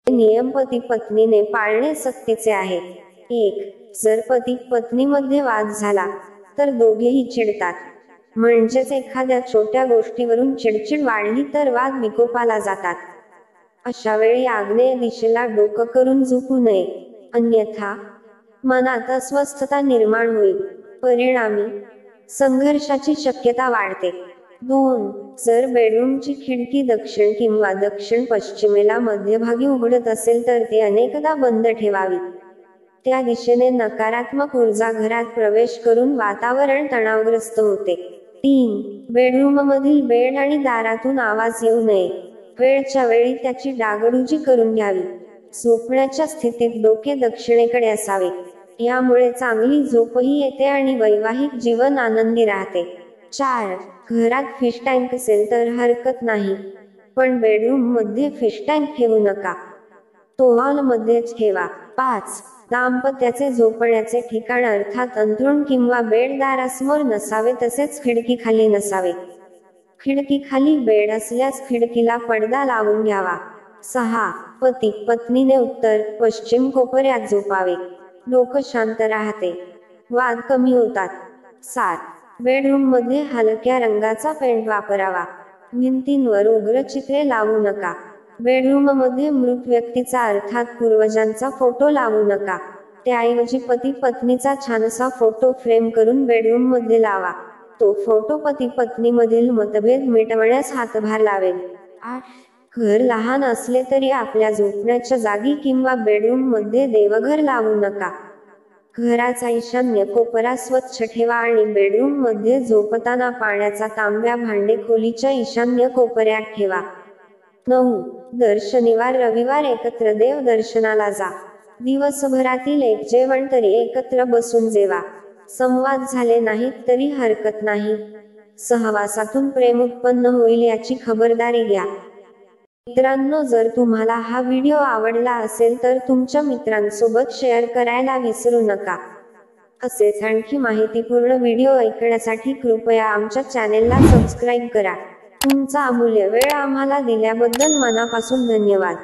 नियम पती पत्नीने पाळणे सक्तीचे आहे. 1. जर पती पत्नीमध्ये वाद झाला तर दोघेही चिडतात. म्हणजेच एखाद्या छोट्या गोष्टीवरून चिडचिड वाढली तर वाद विकोपाला जातात. अशा वेळी आग्नेय दिशेला डोकं करून झोपू नये, अन्यथा मनात अस्वस्थता निर्माण होईल. परिणामी संघर्षाची शक्यता वाढते. 2. जर बेडरूमची खिडकी दक्षिण किंवा दक्षिण पश्चिमेला मध्यभागी उघडत असेल तर ती अनेकदा बंद ठेवावी. त्या दिशेने नकारात्मक ऊर्जा घरात प्रवेश करून वातावरण तणावग्रस्त होते. 3. बेडरूममधील बेड आणि दारातून आवाज येऊ नये. वेळच्या वेळी त्याची डागडुजी करून घ्यावी. झोपण्याच्या स्थितीत डोके दक्षिणेकडे असावे. यामुळे चांगली झोपही येते आणि वैवाहिक जीवन आनंदी राहते. 4. घरात फिश टँक असेल तर हरकत नाही, पण बेडरूम मध्ये फिश टँक ठेवू नका. तो हॉलमध्येच ठेवा. 5. दाम्पत्याचे झोपण्याचे ठिकाण अर्थात अंथरूण किंवा बेड दारासमोर नसावे, तसेच खिडकीखाली नसावे. खिडकीखाली बेड असल्यास खिडकीला पडदा लावून घ्यावा. 6. पती पत्नीने उत्तर पश्चिम कोपऱ्यात झोपावे. डोकं शांत राहते, वाद कमी होतात. 7. बेडरूम मध्ये हलक्या रंगाचा पेंट वापरावा. भिंतींवर उग्र चित्रे लावू नका. बेडरूम मध्ये मृत व्यक्तीचा अर्थात पूर्वजांचा फोटो लावू नका. त्याऐवजी पती पत्नीचा छानसा फोटो फ्रेम करून बेडरूम मध्ये लावा. तो फोटो पती पत्नीमधील मतभेद मिटवण्यास हातभार लावेल. 8. घर लहान असले तरी आपल्या झोपण्याच्या जागी किंवा बेडरूम मध्ये देवघर लावू नका. घराचा ईशान्य कोपरा स्वच्छ ठेवा आणि बेडरूम मध्ये झोपताना पाण्याचा तांब्या भांडे खोलीच्या ईशान्य कोपऱ्यात ठेवा. 9. दर शनिवार रविवार एकत्र देव दर्शनाला जा. दिवसभरातील एक जेवण तरी एकत्र बसून जेवा. संवाद झाले नाहीत तरी हरकत नाही. सहवासातून प्रेम उत्पन्न होईल याची खबरदारी घ्या. मित्रांनो, जर तुम्हाला हा व्हिडिओ आवडला असेल तर तुमच्या मित्रांसोबत शेअर करायला विसरू नका. असेच आणखी माहितीपूर्ण व्हिडिओ ऐकण्यासाठी कृपया आमच्या चॅनेलला सबस्क्राईब करा. तुमचा अमूल्य वेळ आम्हाला दिल्याबद्दल मनापासून धन्यवाद.